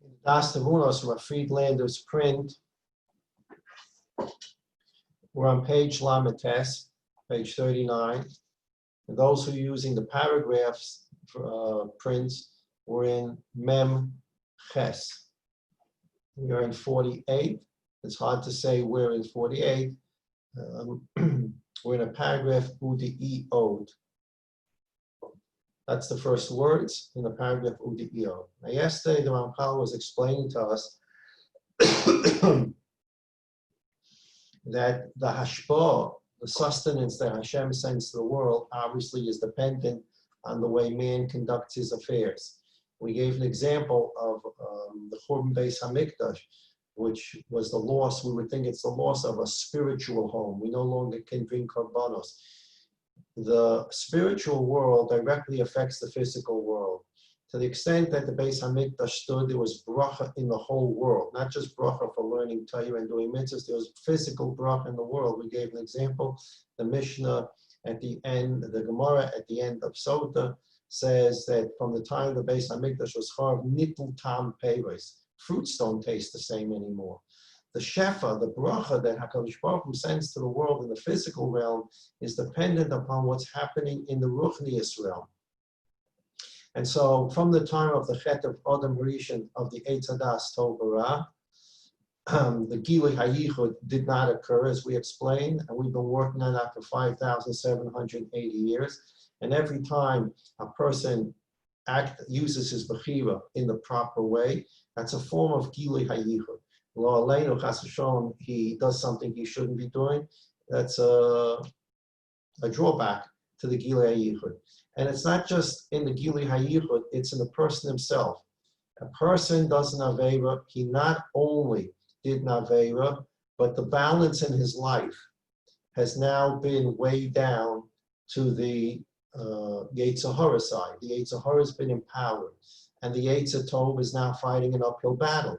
In Daas Tevunos, from a Friedlander's print, we're on page Lamites, page 39. And those who are using the paragraphs prints, we're in Mem Ches. We're in 48. It's hard to say we're in 48. We're in a paragraph Udi Od. That's the first words in the paragraph Udi Od. Now, yesterday, the Ramchal was explaining to us that the hashpah, the sustenance that Hashem sends to the world, obviously is dependent on the way man conducts his affairs. We gave an example of the Churban Beis Hamikdash, which was the loss. We would think it's the loss of a spiritual home. We no longer can bring korbanos. The spiritual world directly affects the physical world. To the extent that the Beis Hamikdash stood, there was bracha in the whole world, not just bracha for learning Torah and doing mitzvahs. There was physical bracha in the world. We gave an example. The Mishnah at the end, the Gemara at the end of Sota says that from the time the Beis Hamikdash was carved, nitl tam peres, fruits don't taste the same anymore. The shefa, the bracha that HaKadosh Baruch Hu sends to the world in the physical realm is dependent upon what's happening in the ruchnius realm. And so from the time of the Chet of Adam Rishon of the Eitz Hadas Tov Ra, the Gilui HaYichud did not occur, as we explained, and we've been working on that for 5,780 years. And every time a person uses his Bechira in the proper way, that's a form of Gilui HaYichud. Lo Aleinu Chas v'Shalom, he does something he shouldn't be doing, that's a drawback to the Gilui HaYichud. And it's not just in the Gilui HaYichud, it's in the person himself. A person does an Aveira, he not only did an Aveira, but the balance in his life has now been weighed down to the Yetzer Hara side. The Yetzer Hara has been empowered, and the Yetzer Tov is now fighting an uphill battle.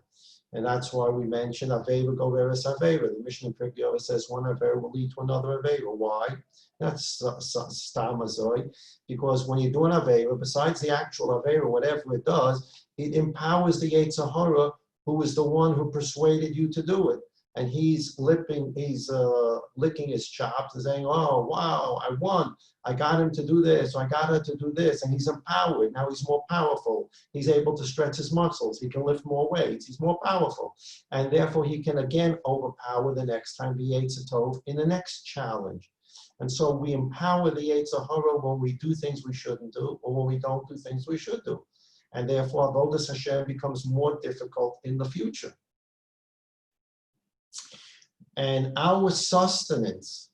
And that's why we mention Aveira Goveres Aveira. The Mishnah in Pirkei Avos says one Aveira will lead to another Aveira. Why? That's Stam Azoi. Because when you do an Aveira, besides the actual Aveira, whatever it does, it empowers the Yetzer Hara, who is the one who persuaded you to do it. And he's licking his chops and saying, oh, wow, I won. I got him to do this, or I got her to do this. And he's empowered. Now he's more powerful. He's able to stretch his muscles. He can lift more weights. He's more powerful. And therefore, he can again overpower the next time the Yetzer Tov in the next challenge. And so we empower the Yetzer Hara when we do things we shouldn't do, or when we don't do things we should do. And therefore, Avodas Hashem becomes more difficult in the future. And our sustenance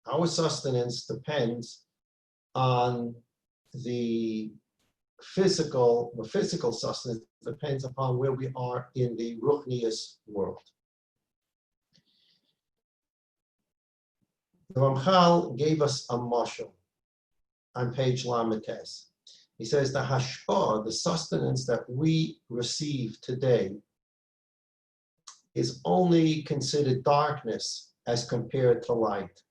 depends on the physical sustenance depends upon where we are in the Ruchnius world. The Ramchal gave us a mashal on page Lamites. He says the hashpah, the sustenance that we receive today, is only considered darkness as compared to light.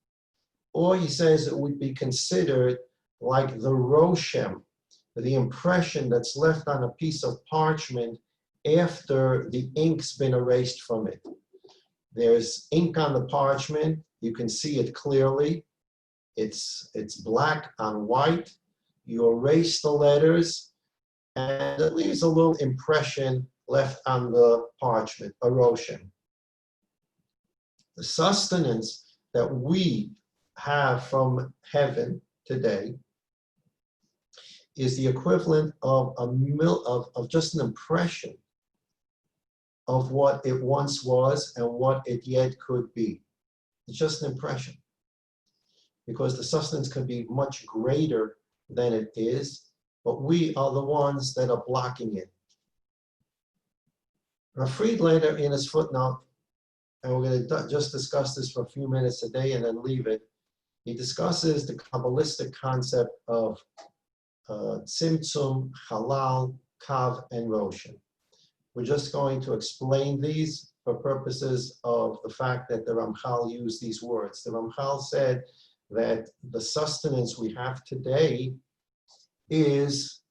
Or he says it would be considered like the roshem, the impression that's left on a piece of parchment after the ink's been erased from it. There's ink on the parchment, you can see it clearly. It's black on white. You erase the letters, and it leaves a little impression left on the parchment, a roshem. The sustenance that we have from heaven today is the equivalent of of just an impression of what it once was and what it yet could be. It's just an impression, because the sustenance can be much greater than it is, but we are the ones that are blocking it. Rav Friedlander, in his footnote, and we're going to just discuss this for a few minutes today and then leave it, he discusses the Kabbalistic concept of Tzimtzum, Halal, Kav, and Roshem. We're just going to explain these for purposes of the fact that the Ramchal used these words. The Ramchal said that the sustenance we have today is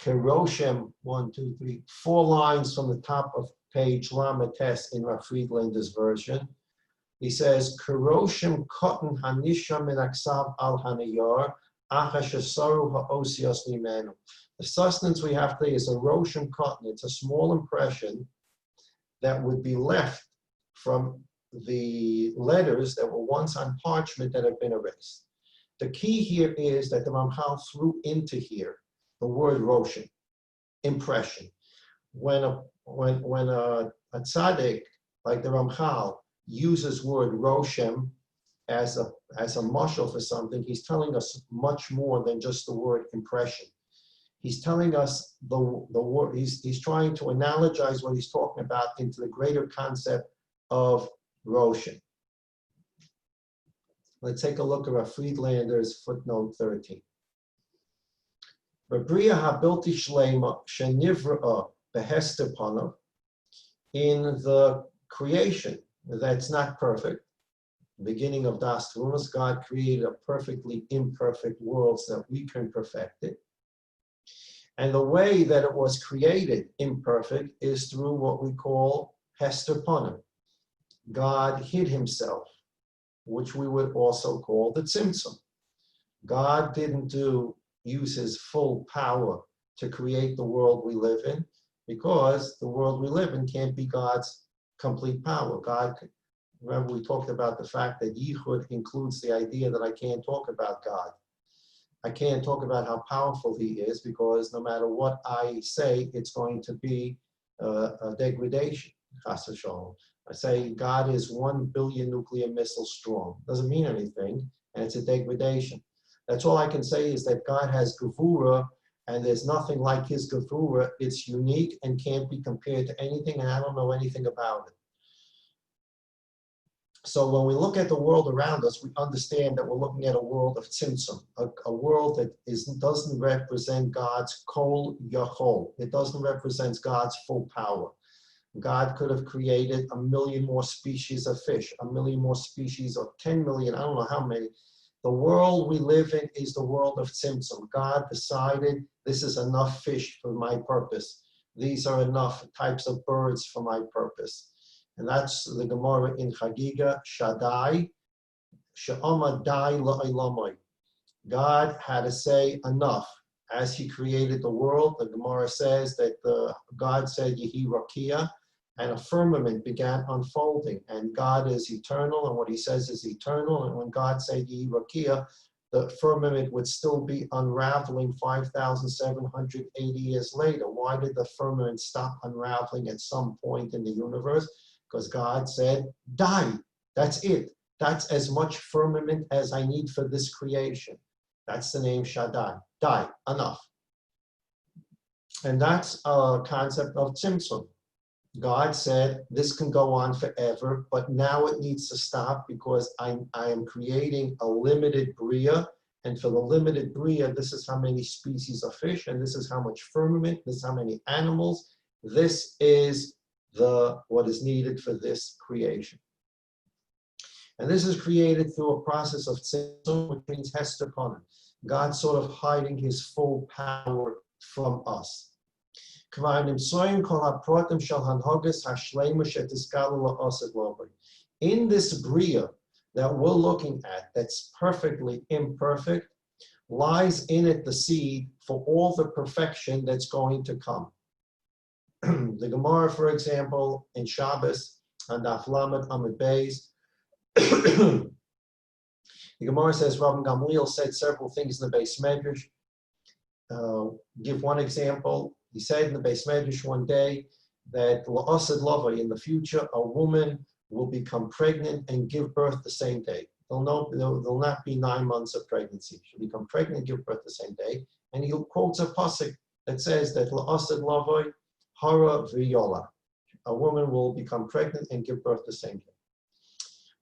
Keroshem, 4 lines from the top of page Lamates in Rav Friedlander's version. He says, Keroshem cotton hanisha min aksav al hanayar, achashasaru haosios limenu. The sustenance we have today is a roshem cotton. It's a small impression that would be left from the letters that were once on parchment that have been erased. The key here is that the Ramchal threw into here the word roshem, impression. When a tzaddik like the Ramchal uses word roshem as a mashal for something, he's telling us much more than just the word impression. He's telling us the word. He's trying to analogize what he's talking about into the greater concept of roshem. Let's take a look at Rav Friedlander's footnote 13. B'bria habilti shlema shenivra'a behester panav, in the creation that's not perfect, the beginning of Daas Tevunos, God created a perfectly imperfect world so that we can perfect it. And the way that it was created imperfect is through what we call hester panav. God hid himself, which we would also call the tzimtzum. God didn't use his full power to create the world we live in, because the world we live in can't be God's complete power. Remember we talked about the fact that yichud includes the idea that I can't talk about God. I can't talk about how powerful he is, because no matter what I say, it's going to be a degradation. Chas v'sholom. I say God is 1 billion nuclear missiles strong. Doesn't mean anything, and it's a degradation. That's all I can say is that God has gevura, and there's nothing like his gevura. It's unique and can't be compared to anything, and I don't know anything about it. So when we look at the world around us, we understand that we're looking at a world of tzimtzum, a world that doesn't represent God's kol yachol. It doesn't represent God's full power. God could have created 1 million more species of fish, 1 million more species, or 10 million, I don't know how many. The world we live in is the world of tzimtzum. God decided this is enough fish for my purpose. These are enough types of birds for my purpose. And that's the Gemara in Chagiga, Shaddai, She'ama dai la'olamai. God had to say enough. As he created the world, the Gemara says that God said, Yehi Rakia, and a firmament began unfolding. And God is eternal, and what he says is eternal. And when God said Yehi Rakia, the firmament would still be unraveling 5,780 years later. Why did the firmament stop unraveling at some point in the universe? Because God said, die, that's it. That's as much firmament as I need for this creation. That's the name Shaddai, die, enough. And that's a concept of tzimtzum. God said, this can go on forever, but now it needs to stop because I am creating a limited bria, and for the limited bria, this is how many species of fish, and this is how much firmament, this is how many animals. This is what is needed for this creation. And this is created through a process of tzimtzum, which means hester panav. God sort of hiding his full power from us. In this bria that we're looking at, that's perfectly imperfect, lies in it the seed for all the perfection that's going to come. The Gemara, for example, in Shabbos, and Daf Lamed Amud Beis, the Gemara says Rabban Gamliel said several things in the Beis Medrash. Give one example. He said in the Beis Medrash one day that la'asad lava, in the future, a woman will become pregnant and give birth the same day. There'll not be 9 months of pregnancy. She'll become pregnant and give birth the same day. And he quotes a pasuk that says that la'asad lava hara v'yola. A woman will become pregnant and give birth the same day.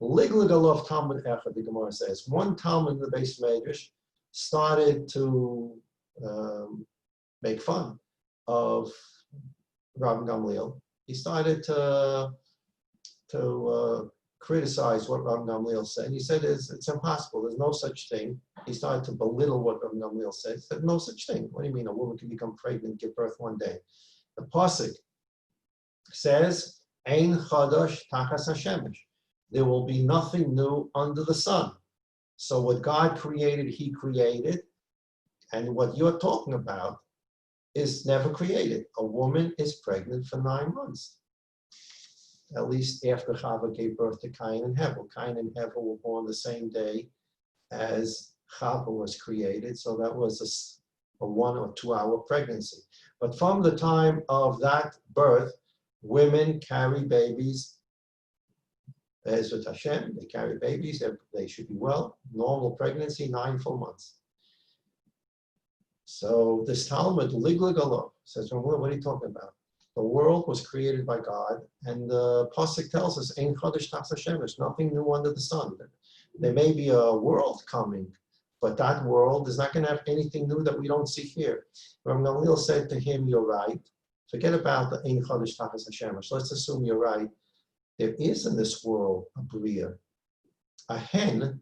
Liglig alav Talmud echad, the Gemara says. One Talmud in the Beis Medrash started to make fun of Rabban Gamliel. He started to criticized what Rav Gamliel said. He said it's impossible. There's no such thing. He started to belittle what Rav Gamliel said. He said, no such thing. What do you mean a woman can become pregnant and give birth one day? The pasuk says, Ein chadash tachas hashemesh. There will be nothing new under the sun. So what God created, he created. And what you're talking about is never created. A woman is pregnant for 9 months. At least after Chava gave birth to Cain and Hevel. Cain and Hevel were born the same day as Chava was created. So that was a 1 or 2 hour pregnancy. But from the time of that birth, women carry babies. Ezrat Hashem, they carry babies, they should be well. Normal pregnancy, 9 full months. So this Talmud, Ligligalo, says, what are you talking about? The world was created by God, and the pasuk tells us, Ein Chodesh Tachas Hashemesh, nothing new under the sun. There may be a world coming, but that world is not going to have anything new that we don't see here. Rav Gamliel said to him, you're right. Forget about the Ein Chodesh Tachas Hashemesh. Let's assume you're right. There is in this world a bria. A hen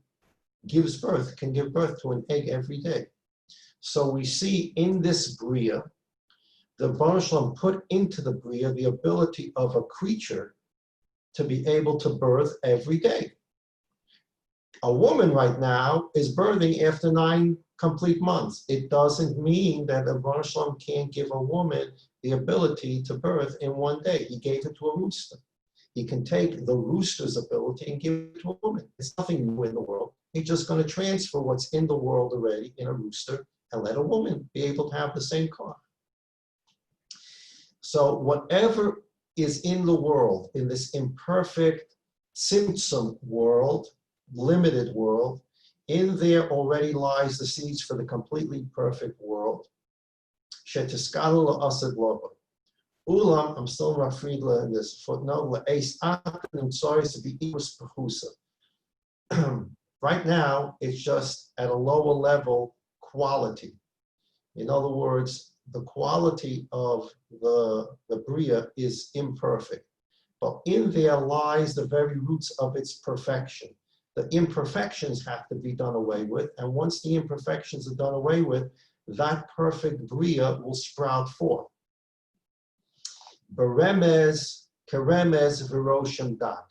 gives birth, can give birth to an egg every day. So we see in this bria, the Baruch Shalom put into the bria the ability of a creature to be able to birth every day. A woman right now is birthing after 9 complete months. It doesn't mean that the Baruch Shalom can't give a woman the ability to birth in 1 day. He gave it to a rooster. He can take the rooster's ability and give it to a woman. It's nothing new in the world. He's just going to transfer what's in the world already in a rooster and let a woman be able to have the same car. So whatever is in the world, in this imperfect, tzimtzum world, limited world, in there already lies the seeds for the completely perfect world. Shetiskalu la'asad loba. Ulam, I'm still in Rav Friedler in this footnote, la'eis akim sorry to be equus pechusa. Right now, it's just at a lower level quality. In other words, the quality of the bria is imperfect. But in there lies the very roots of its perfection. The imperfections have to be done away with. And once the imperfections are done away with, that perfect bria will sprout forth. Beremez, keremez, viroshem dak.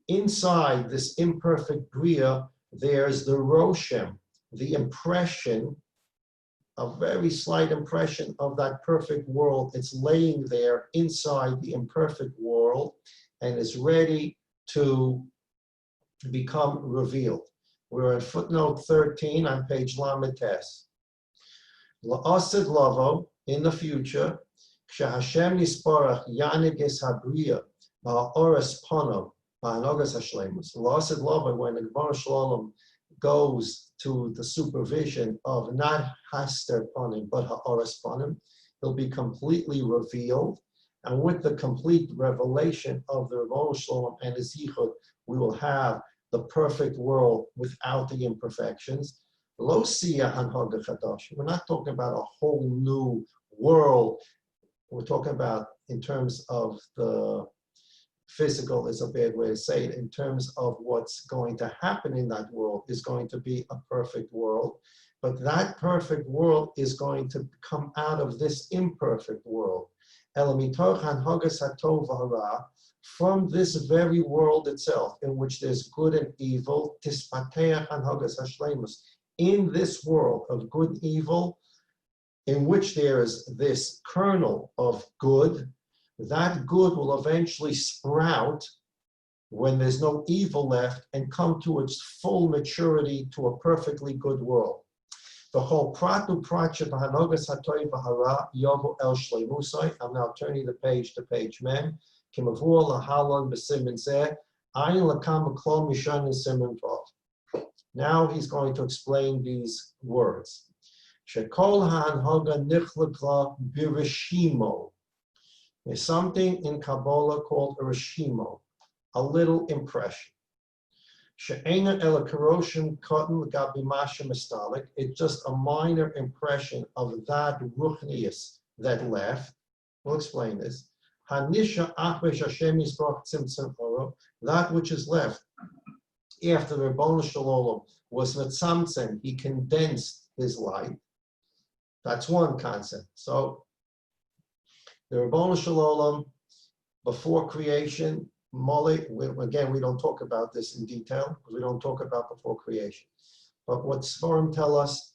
Inside this imperfect bria, there's the roshem, the impression, a very slight impression of that perfect world. It's laying there inside the imperfect world and is ready to become revealed. We're at footnote 13 on page Lametes. La'asid lavo, in the future, Hashem nisparach yanig es habriya ba'oras pono ba'anogas hashlemus. La'asid lavo, when the Gemara Shalom goes to the supervision of not haster ponim, but ha'oras ponim, he'll be completely revealed. And with the complete revelation of the Rebbeinu Shalom and his yichud, we will have the perfect world without the imperfections. Lo siya hanhaga chadash. We're not talking about a whole new world. We're talking about, in terms of the physical is a bad way to say it, in terms of what's going to happen in that world is going to be a perfect world. But that perfect world is going to come out of this imperfect world. From this very world itself, in which there's good and evil, in this world of good and evil, in which there is this kernel of good, that good will eventually sprout when there's no evil left and come to its full maturity to a perfectly good world. The whole pratu pracha b'hanogas hatoy v'hara yovu el shleimusai. I'm now turning the page to page mem. Kimavur lahalon b'simin zeh ayin lakam b'klol mishan and simin vav. Now he's going to explain these words. Shekol ha'anhoga nichlekla birishimo. There's something in Kabbalah called a rishimo, a little impression. She'ena el karoshim cotton l'gabi masha mistalik. It's just a minor impression of that ruchnius that left. We'll explain this. Hanisha achresh Hashem Yisborach tzimtzum oro, that which is left after the Rebbeinu Shalom was metzamtzem, he condensed his light. That's one concept. So the Rebbeinu Shalom, before creation, again, we don't talk about this in detail because we don't talk about before creation. But what Sforim tell us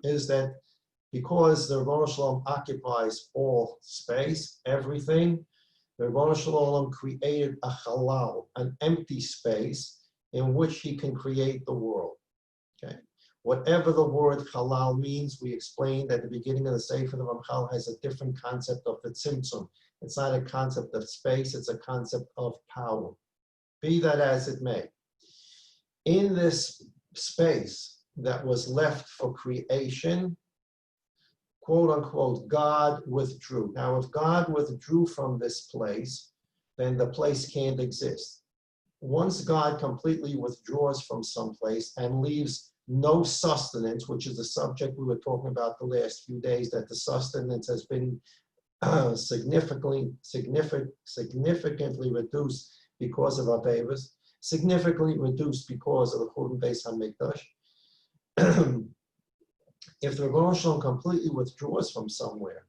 is that because the Rebbeinu Shalom occupies all space, everything, the Rebbeinu Shalom created a halal, an empty space in which he can create the world. Okay. Whatever the word halal means, we explained at the beginning of the Sefer, the Ramchal has a different concept of the tzimtzum. It's not a concept of space, it's a concept of power. Be that as it may. In this space that was left for creation, quote unquote, God withdrew. Now, if God withdrew from this place, then the place can't exist. Once God completely withdraws from some place and leaves no sustenance, which is the subject we were talking about the last few days, that the sustenance has been significantly reduced because of Avevas, significantly reduced because of the Churban Beis Hamikdash. If the Rebbeinu Shalom completely withdraws from somewhere,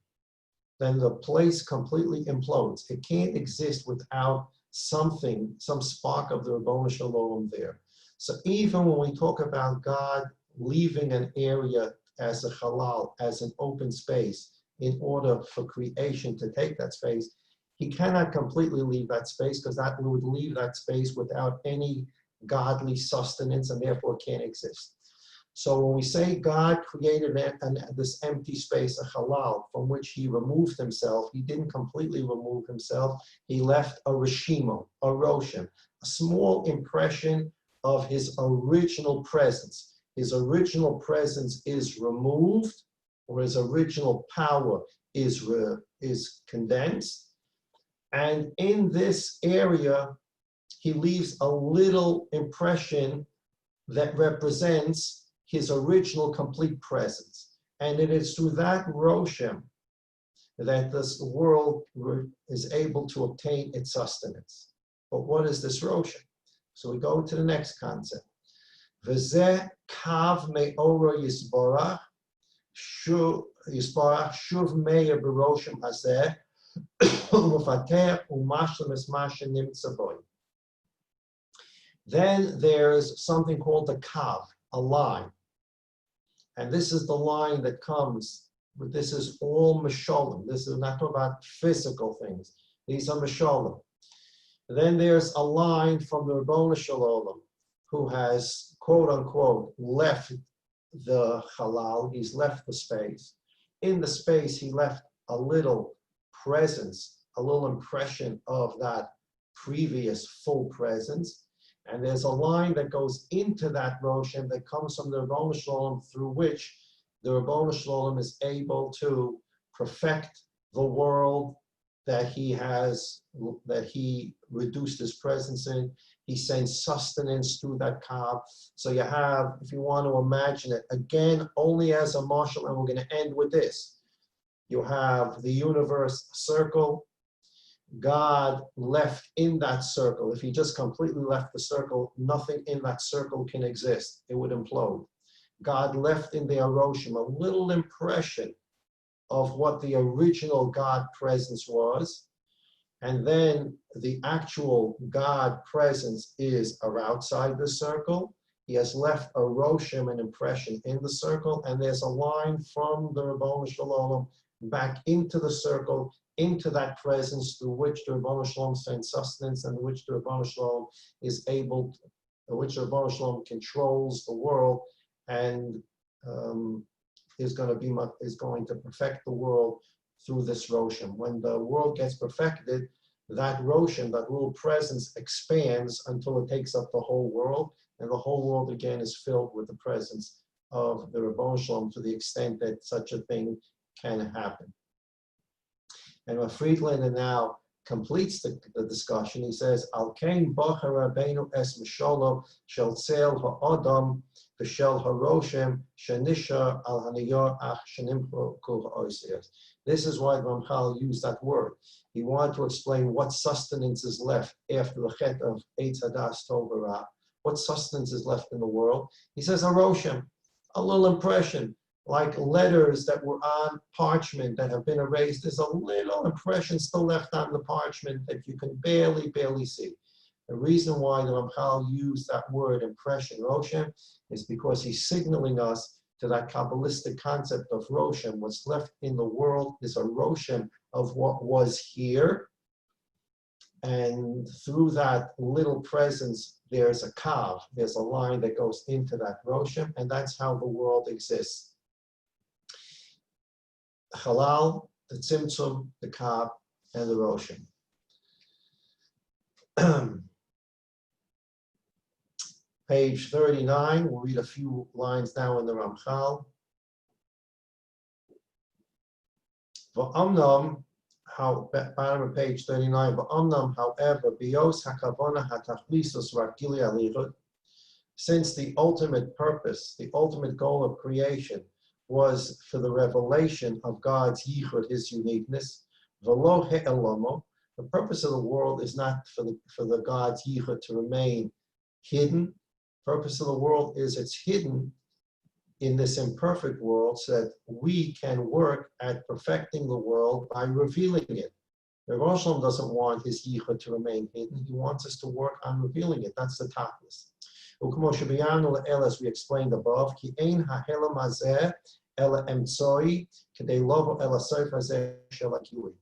then the place completely implodes. It can't exist without something, some spark of the Rebbeinu Shalom there. So even when we talk about God leaving an area as a halal, as an open space, in order for creation to take that space, he cannot completely leave that space because that would leave that space without any godly sustenance and therefore can't exist. So when we say God created this empty space, a halal, from which he removed himself, he didn't completely remove himself. He left a reshimo, a roshem, a small impression of his original presence. His original presence is removed, or his original power is condensed. And in this area, he leaves a little impression that represents his original complete presence. And it is through that Roshem that this world is able to obtain its sustenance. But what is this Roshem? So we go to the next concept. V'zeh kav me'ora yisborach, shuv me'er b'roshem hazeh, u'mefateh u'mashlim es mashe nimtza boy. Then there's something called the kav, a line. And this is the line that comes, but this is all Mesholim. This is not talking about physical things. These are Mesholim. Then there's a line from the Rebbeinu Shalom, who has, quote unquote, left the halal, he's left the space. In the space, he left a little presence, a little impression of that previous full presence. And there's a line that goes into that Roshem that comes from the Rebbeinu Shalom, through which the Rebbeinu Shalom is able to perfect the world that he reduced his presence in. He sends sustenance through that kav. So you have, if you want to imagine it, again, only as a marshal, and we're going to end with this. You have the universe, a circle. God left in that circle. If he just completely left the circle, nothing in that circle can exist. It would implode. God left in the Aroshim a little impression of what the original God presence was. And then the actual God presence is outside the circle. He has left a Roshim, an impression in the circle. And there's a line from the Rebbeinu Shalom back into the circle, into that presence through which the Rebbeinu Shalom sends sustenance, and which the Rebbeinu Shalom is able, which the Rebbeinu Shalom controls the world, and is going to perfect the world through this Roshem. When the world gets perfected, that Roshem, that little presence, expands until it takes up the whole world, and the whole world again is filled with the presence of the Rebbeinu Shalom, to the extent that such a thing can happen. And Friedlander now completes the discussion. He says, Al kain bacher Rabbeinu es misholov shel tzel ha'adam b'shel haroshem shenisha al haniyor ach shenimcho kul ha'osiyos. This is why Ramchal used that word. He wanted to explain what sustenance is left after the chet of Eitz Hadas Tov V'Ra. What sustenance is left in the world? He says haroshem, a little impression, like letters that were on parchment that have been erased. There's a little impression still left on the parchment that you can barely see. The reason why the Ramchal used that word impression, Roshem, is because he's signaling us to that Kabbalistic concept of Roshem. What's left in the world is a Roshem of what was here. And through that little presence, there's a kav, there's a line that goes into that Roshem, and that's how the world exists. Halal, the Tzimtzum, the kav, and the Roshem. Page 39, we'll read a few lines now in the Ramchal. V'amnam, bottom of page 39, v'amnam, however, bios hakavona hatachlisos rakili alichud, since the ultimate purpose, the ultimate goal of creation was for the revelation of God's yichud, his uniqueness, v'lo he'elamo, the purpose of the world is not for the God's yichud to remain hidden. Purpose of the world is it's hidden in this imperfect world so that we can work at perfecting the world by revealing it. The Rosh Hashanah doesn't want his yichud to remain hidden. He wants us to work on revealing it. That's the tachlis. As we explained above,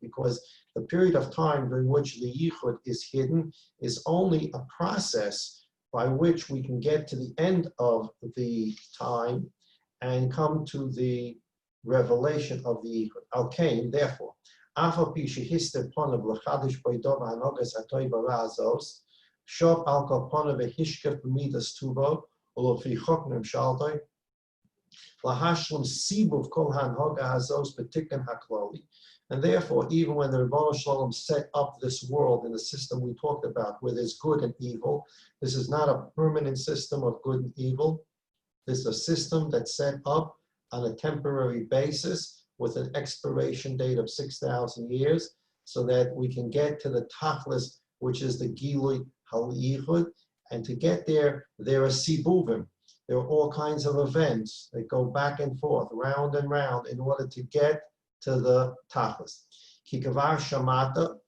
because the period of time during which the yichud is hidden is only a process by which we can get to the end of the time and come to the revelation of the yichud. Al-Kain, therefore, Shop al-Kapona v'hishkef b'midas tubo, ulofi choknem shaltoi, lahashlam sibuv kol hanhoga hazos b'tikkun hakloli. And therefore, even when the Rebbeinu Shalom set up this world in the system we talked about, where there's good and evil, this is not a permanent system of good and evil. This is a system that's set up on a temporary basis with an expiration date of 6,000 years, so that we can get to the tachlis, which is the Gilui Hal-Yichud. And to get there, there are sibuvim. There are all kinds of events that go back and forth, round and round, in order to get to the tachlis. Kikavar shamata,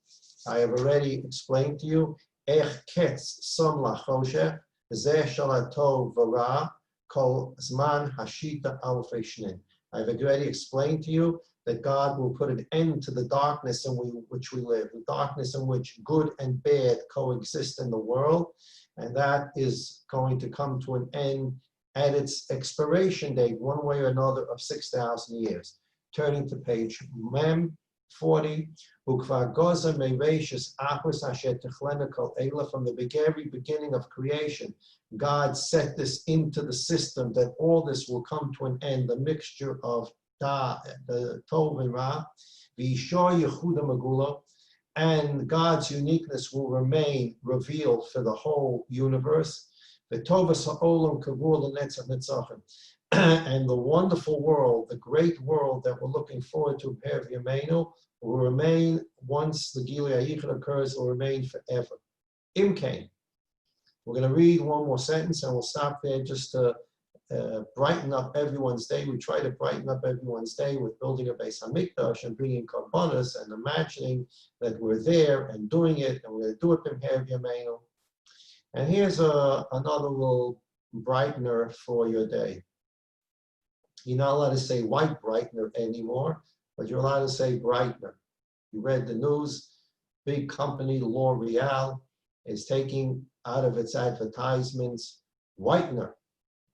I have already explained to you, ech ketz som lachoshe, zeh shalato vara, kol zman hashita alfei shnin. I've already explained to you that God will put an end to the darkness in which we live, the darkness in which good and bad coexist in the world, and that is going to come to an end at its expiration date, one way or another, of 6,000 years. Turning to page Mem 40, from the very beginning of creation, God set this into the system that all this will come to an end, the mixture of the Tov and Ra, and God's uniqueness will remain revealed for the whole universe. And the wonderful world, the great world that we're looking forward to, Per V'Yameinu, will remain once the Gilui HaYichud occurs, will remain forever. Imkain. We're going to read one more sentence and we'll stop there just to brighten up everyone's day. We try to brighten up everyone's day with building a Beis HaMikdash and bringing korbanos and imagining that we're there and doing it, and we're going to do it in Per V'Yameinu. And here's another little brightener for your day. You're not allowed to say white brightener anymore, but you're allowed to say brightener. You read the news, big company L'Oreal is taking out of its advertisements whitener.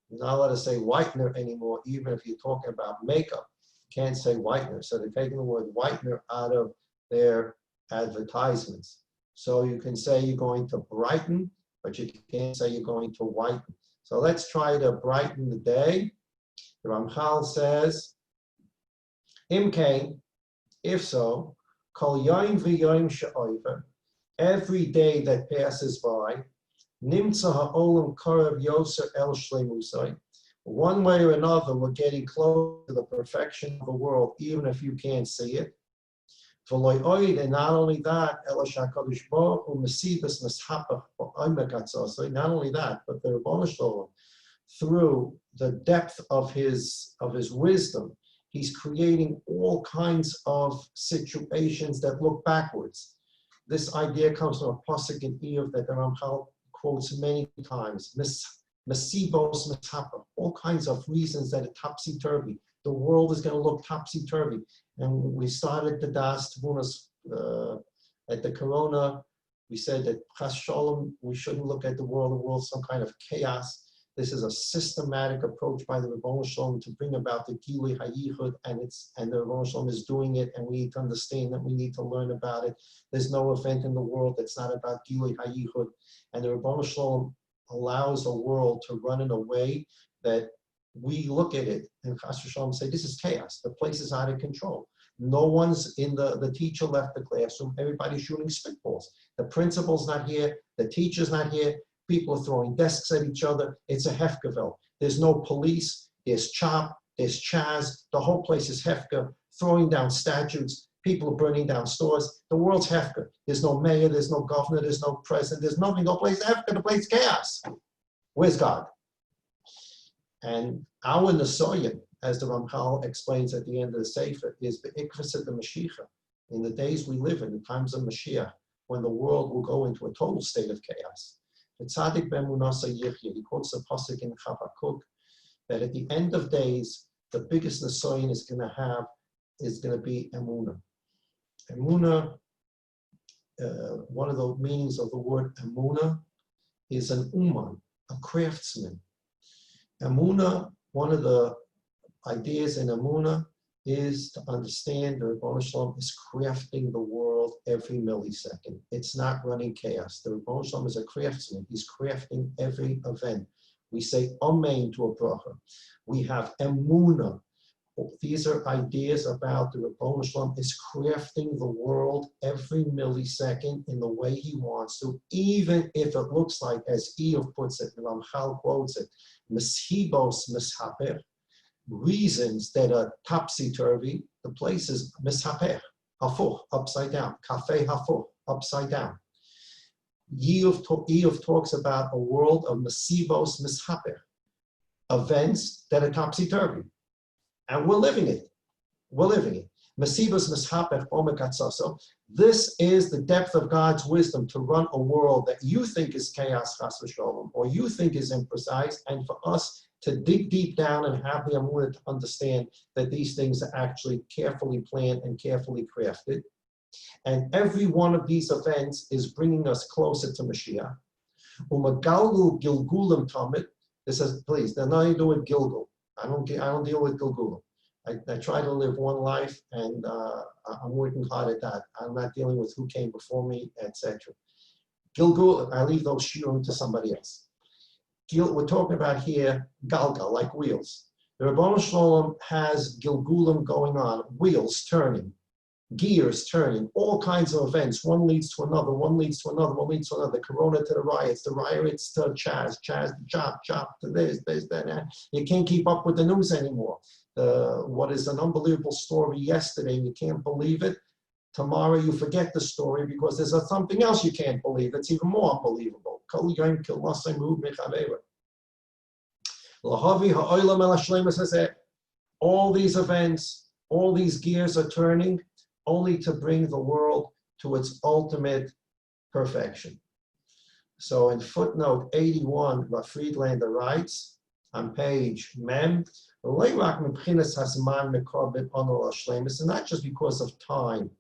You're not allowed to say whitener anymore, even if you're talking about makeup. You can't say whitener. So they're taking the word whitener out of their advertisements. So you can say you're going to brighten, but you can't say you're going to whiten. So let's try to brighten the day. The Ramchal says, Imkain, if so, kol yoim v'yoim she'oiver, every day that passes by, nimtza ha'olam korav yoser el shleimusai, One way or another, we're getting close to the perfection of the world, even if you can't see it. And not only that, not only that, but the Rebbeinu Shalom, through the depth of his wisdom, he's creating all kinds of situations that look backwards. This idea comes from a pasuk in Iyov that the Ramchal quotes many times. Masibos mitapa, all kinds of reasons that it's topsy-turvy. The world is going to look topsy-turvy. And we started the Daas Tevunos at the Corona. We said that Chas Shalom, we shouldn't look at the world's some kind of chaos. This is a systematic approach by the Rebbeinu Shalom to bring about the Gilui HaYichud, and the Rebbeinu Shalom is doing it, and we need to understand that we need to learn about it. There's no event in the world that's not about Gilui HaYichud, and the Rebbeinu Shalom allows a world to run in a way that we look at it and Chas Shalom say, this is chaos. The place is out of control. No one's in the teacher left the classroom. Everybody's shooting spitballs. The principal's not here. The teacher's not here. People are throwing desks at each other. It's a hefkeveld. There's no police. There's chop. There's chaz. The whole place is hefka, throwing down statues. People are burning down stores. The world's hefka. There's no mayor. There's no governor. There's no president. There's nothing. No place hefka. The place chaos. Where's God? And our Nesoyim, as the Ramchal explains at the end of the Sefer, is be'ikvasa the Mashiach. In the days we live in times of Mashiach, when the world will go into a total state of chaos. The Tzaddik ben Munasa Yichya, he quotes the pasuk in Habakkuk, that at the end of days, the biggest Nesoyim is going to be Emunah. Emunah, one of the meanings of the word Emunah is an uman, a craftsman. Emunah, one of the ideas in Emunah is to understand the Rebbeinu Shalom is crafting the world every millisecond. It's not running chaos. The Rebbeinu Shalom is a craftsman. He's crafting every event. We say Amen to a bracha. We have Emunah. These are ideas about the Rebbeinu Shalom is crafting the world every millisecond in the way he wants to, even if it looks like, as Iyov puts it, and Ramchal quotes it, Meshibos mishaper, reasons that are topsy-turvy. The place is mishaper, hafuch, upside down, cafe hafuch, upside down. Iyov talks about a world of Meshibos mishaper, events that are topsy-turvy. And we're living it. We're living it. Masibas mishaper omekatsaso. This is the depth of God's wisdom to run a world that you think is chaos, chas v'sholom, or you think is imprecise, and for us to dig deep down and have the amunah to understand that these things are actually carefully planned and carefully crafted. And every one of these events is bringing us closer to Mashiach. Umagalgu gilgulim tamid. This says, please, there's nothing to do with Gilgul. I don't deal with Gilgul. I try to live one life, and I'm working hard at that. I'm not dealing with who came before me, etc. Gilgul, I leave those shiurim to somebody else. We're talking about here galgal, like wheels. The Rebbeinu Shalom has gilgulim going on, wheels turning, gears turning, all kinds of events. One leads to another, one leads to another, one leads to another. The Corona to the riots to Chaz to chop to this, that. You can't keep up with the news anymore. What is an unbelievable story yesterday, you can't believe it. Tomorrow you forget the story because there's something else you can't believe. It's even more unbelievable. All these events, all these gears are turning only to bring the world to its ultimate perfection. So in footnote 81, what Friedlander writes on page Mem, it's not just because of time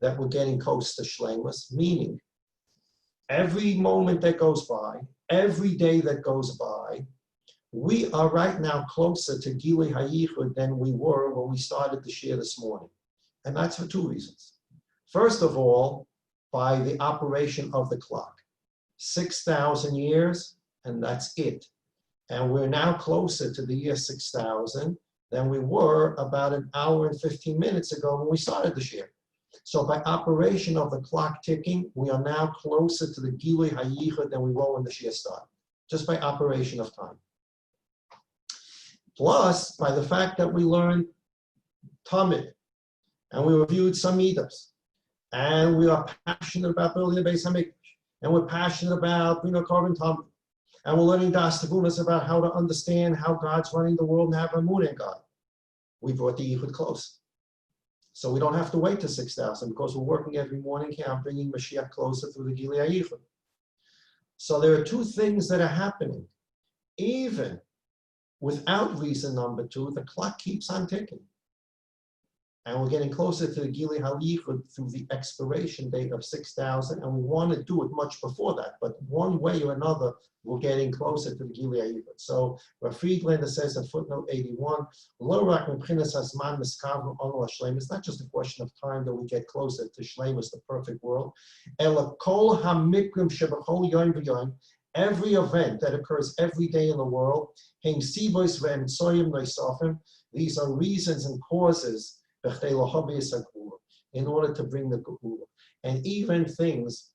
that we're getting close to Shleimus, meaning every moment that goes by, every day that goes by, we are right now closer to Gilui HaYichud than we were when we started the shir this morning. And that's for two reasons. First of all, by the operation of the clock. 6,000 years, and that's it. And we're now closer to the year 6,000 than we were about an hour and 15 minutes ago when we started the shir. So by operation of the clock ticking, we are now closer to the Gilui HaYichud than we were when the shir started, just by operation of time. plus by the fact that we learned Talmud, and we reviewed some midos, and we are passionate about building the Beis Hamikdash, and we're passionate about korban Talmud, and we're learning Daas Tevunos about how to understand how God's running the world and have a moon in God. We brought the Yichud close. So we don't have to wait to 6,000 because we're working every morning here on bringing Mashiach closer through the Gilui HaYichud. So there are two things that are happening. Even without reason number two, the clock keeps on ticking. And we're getting closer to the Gilui HaYichud through the expiration date of 6,000, and we want to do it much before that. But one way or another, we're getting closer to the Gilui HaYichud. So Rav Friedlander says in footnote 81, it's not just a question of time that we get closer to Shleimus, the perfect world. Every event that occurs every day in the world, these are reasons and causes in order to bring the Geula. And even things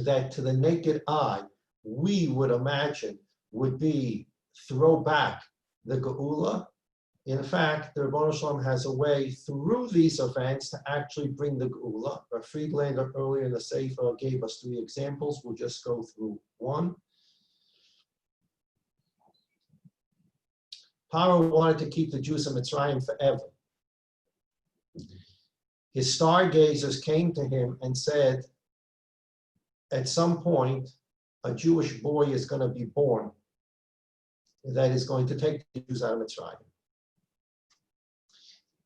that to the naked eye we would imagine would be throw back the Geula. In fact, the Rebbeinu Shalom has a way through these events to actually bring the Geula. Friedlander earlier in the Sefer gave us 3 examples. We'll just go through one. Paro wanted to keep the Jews in Mitzrayim forever. His stargazers came to him and said, at some point, a Jewish boy is going to be born that is going to take the Jews out of Mitzrayim.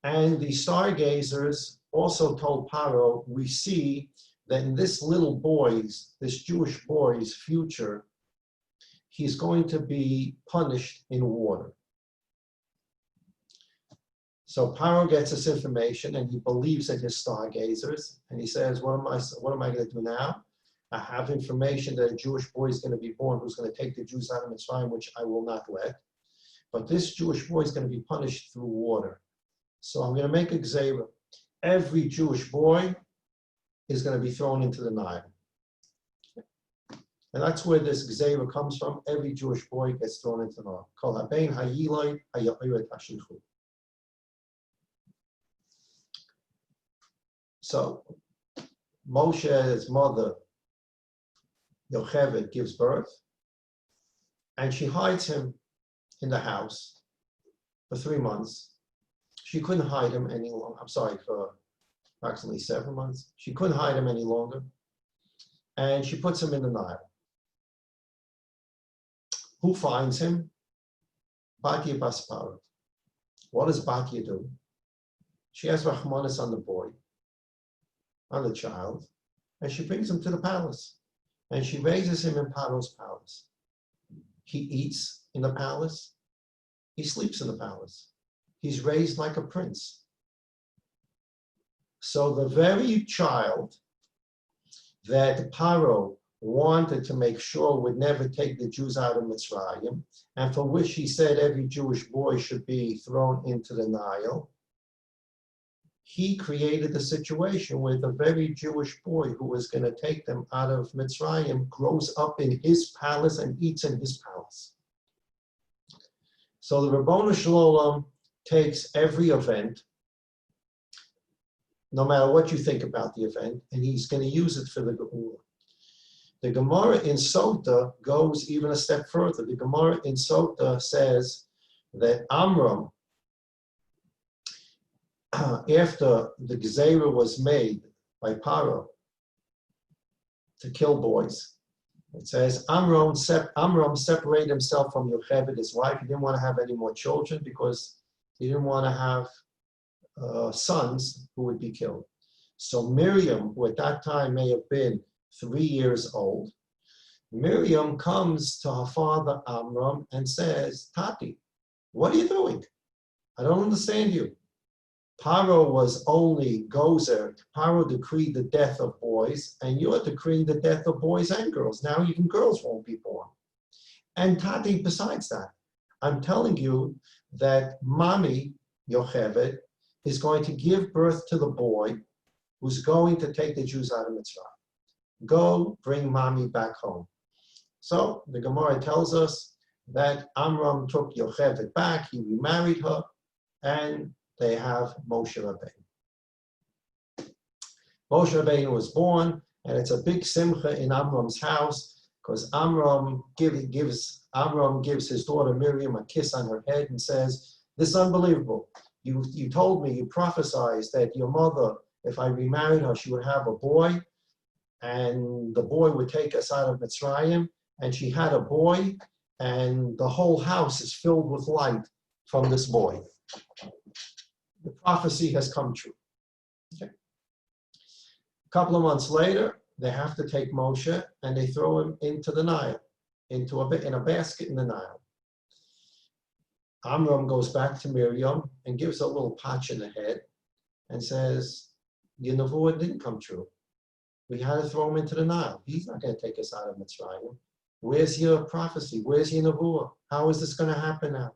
And the stargazers also told Paro, we see that in this little boy's, this Jewish boy's future, he's going to be punished in water. So Paro gets this information and he believes in his stargazers, and he says, what am I going to do now? I have information that a Jewish boy is going to be born who's going to take the Jews out of Mitzrayim, which I will not let. But this Jewish boy is going to be punished through water. So I'm going to make a gzeira. Every Jewish boy is going to be thrown into the Nile. And that's where this gzeira comes from. Every Jewish boy gets thrown into the Nile. Kol habein hayiloi hayoret hashlichut. So Moshe's mother, Yocheved, gives birth, and she hides him in the house for 3 months. She couldn't hide him any longer. I'm sorry, for approximately 7 months. She couldn't hide him any longer. And she puts him in the Nile. Who finds him? Batya bas Paro. What does Batya do? She has Rachmanis on the boy, on the child, and she brings him to the palace. And she raises him in Paro's palace. He eats in the palace. He sleeps in the palace. He's raised like a prince. So the very child that Paro wanted to make sure would never take the Jews out of Mitzrayim, and for which he said every Jewish boy should be thrown into the Nile, he created a situation where the very Jewish boy who was going to take them out of Mitzrayim grows up in his palace and eats in his palace. So the Ribono Shel Olam takes every event, no matter what you think about the event, and he's going to use it for the Geula. The Gemara in Sota goes even a step further. The Gemara in Sota says that Amram, after the Gezeira was made by Paro to kill boys, it says Amram separated himself from Yocheved, his wife. He didn't want to have any more children because he didn't want to have sons who would be killed. So Miriam, who at that time may have been 3 years old, Miriam comes to her father Amram and says, Tati, what are you doing? I don't understand you. Paro was only gozer. Paro decreed the death of boys, and you're decreeing the death of boys and girls. Now even girls won't be born. And Tati, besides that, I'm telling you that mommy, Yocheved, is going to give birth to the boy who's going to take the Jews out of Mitzrayim. Go bring mommy back home. So the Gemara tells us that Amram took Yocheved back, he remarried her, and they have Moshe Rabbeinu. Moshe Rabbeinu was born, and it's a big simcha in Amram's house, because Amram gives his daughter Miriam a kiss on her head and says, "This is unbelievable. You told me, you prophesied that your mother, if I remarried her, she would have a boy, and the boy would take us out of Mitzrayim, and she had a boy, and the whole house is filled with light from this boy." The prophecy has come true. Okay. A couple of months later, they have to take Moshe and they throw him into the Nile, in a basket in the Nile. Amram goes back to Miriam and gives a little patch in the head and says, "Your nevuah didn't come true. We had to throw him into the Nile. He's not going to take us out of Mitzrayim. Where's your prophecy? Where's your nevuah? How is this going to happen now?"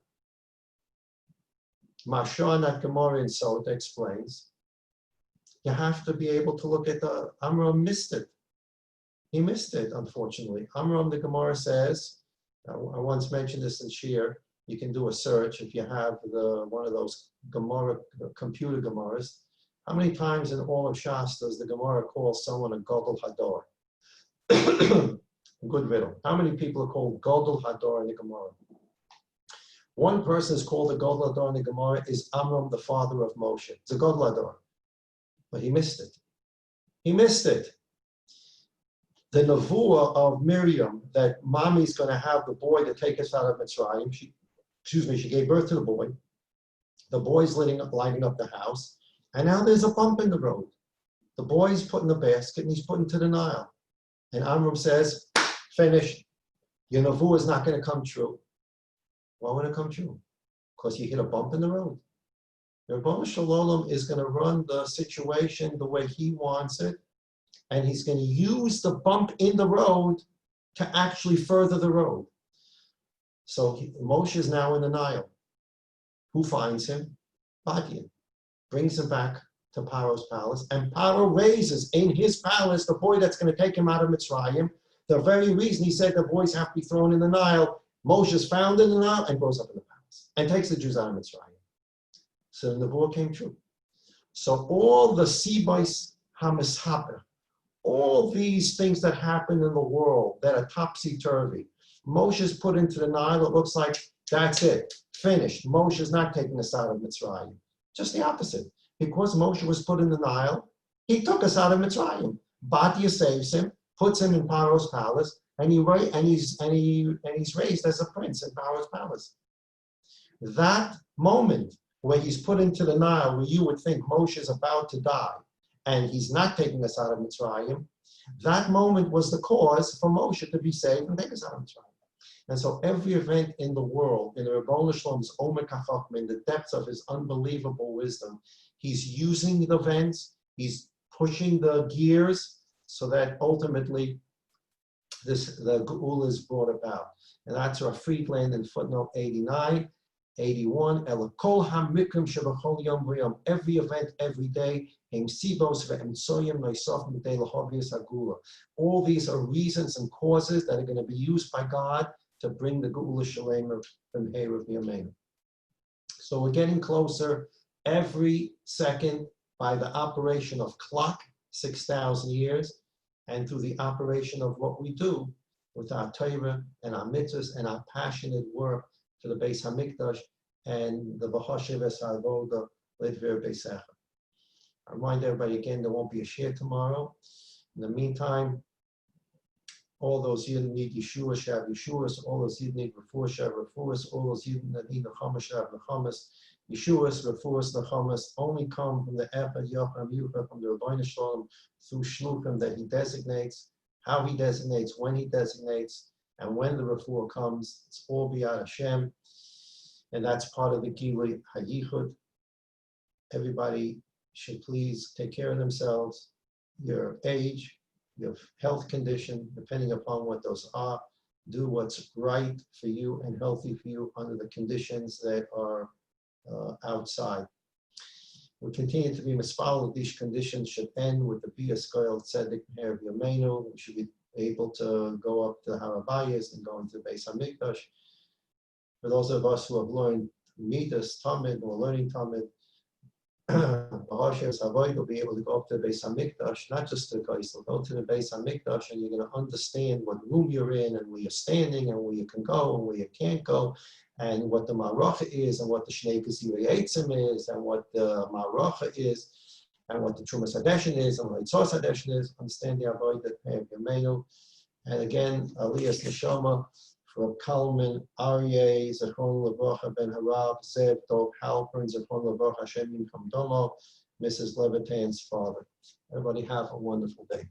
Mashon at Gemara in Sota explains, you have to be able to look at Amram missed it. He missed it, unfortunately. Amram, the Gemara says, I once mentioned this in Shir, you can do a search if you have one of those Gemara, computer Gemaras. How many times in all of Shas does the Gemara call someone a Godel Hador? Good riddle. How many people are called Godel Hador in the Gemara? One person is called a Godel Hador in the Gemara is Amram, the father of Moshe. It's a Godel Hador. But he missed it. He missed it. The nevuah of Miriam that mommy's going to have the boy to take us out of Mitzrayim. She gave birth to the boy. The boy's lighting up the house. And now there's a bump in the road. The boy's put in the basket and he's put into the Nile. And Amram says, "Finished. Your nevuah is not going to come true." Why won't it come true? Because you hit a bump in the road. The Rebbeinu Shalom is going to run the situation the way he wants it, and he's going to use the bump in the road to actually further the road. So Moshe is now in the Nile. Who finds him? Badian. Brings him back to Paro's palace, and Paro raises in his palace the boy that's going to take him out of Mitzrayim. The very reason he said the boys have to be thrown in the Nile, Moshe is found in the Nile and goes up in the palace and takes the Jews out of Mitzrayim. So the nevuah came true. So all the Sibais HaMishaper, all these things that happen in the world that are topsy-turvy, Moshe is put into the Nile. It looks like that's it, finished. Moshe is not taking us out of Mitzrayim. Just the opposite. Because Moshe was put in the Nile, he took us out of Mitzrayim. Batia saves him, puts him in Paro's palace, and he's raised as a prince in Paro's palace. That moment where he's put into the Nile, where you would think Moshe is about to die, and he's not taking us out of Mitzrayim, that moment was the cause for Moshe to be saved and take us out of Mitzrayim. And so every event in the world, in the Rebbeinu Shalom's Omer Kachachma, in the depths of his unbelievable wisdom, he's using the events, he's pushing the gears so that ultimately the Geula is brought about. And that's our Friedland in footnote 89, 81. Every event, every day, all these are reasons and causes that are going to be used by God to bring the Geula Shalema from Herav Yameinu. So we're getting closer every second by the operation of clock, 6,000 years, and through the operation of what we do with our Torah and our mitzvahs and our passionate work for the Beis Hamikdash and the V'choshev es ha'avoda l'dver Beisecha. I remind everybody again, there won't be a share tomorrow. In the meantime, all those Yidden need Yeshua, Shav Yeshuas, all those Yidden need Refuah, Shav Refuas, all those Yidden that need Nechamas, Shav Nechamas, Yeshuas, Refuas, Nechamas, only come from the Echad Yocham Yuchah, from the Rebbeinu Shalom, through Shluchim that he designates, how he designates, when he designates, and when the Refuah comes, it's all B'yad Hashem, and that's part of the Gilui HaYichud. Everybody should please take care of themselves, your age, your health condition, depending upon what those are. Do what's right for you and healthy for you under the conditions that are outside. We continue to be mispal that these conditions should end with the Bia Skoil Tzedek Herav Yameinu. We should be able to go up to the Harabayas and go into the Beis Hamikdash. For those of us who have learned Midas, Talmud, or learning Talmud, Hashem Savoy will be able to go up to the Beis Hamikdash, not just to the Geisel, go to the Beis Hamikdash, and you're going to understand what room you're in, and where you're standing, and where you can go, and where you can't go, and what the Maracha is, and what the Shnei Gesirei Eitzim is, and what the Maracha is, and what the Trumas Hadeshin is, and what the Tzos Hadeshin is. Understand the Avodah of Yameinu. And again, Aliyas Neshama for Kalman, Aryeh, Zechron Levracha Ben Harab, Zev, Dov Halpern, Zechron Levracha Hashem Yimkom Domo, Mrs. Levitan's father. Everybody have a wonderful day.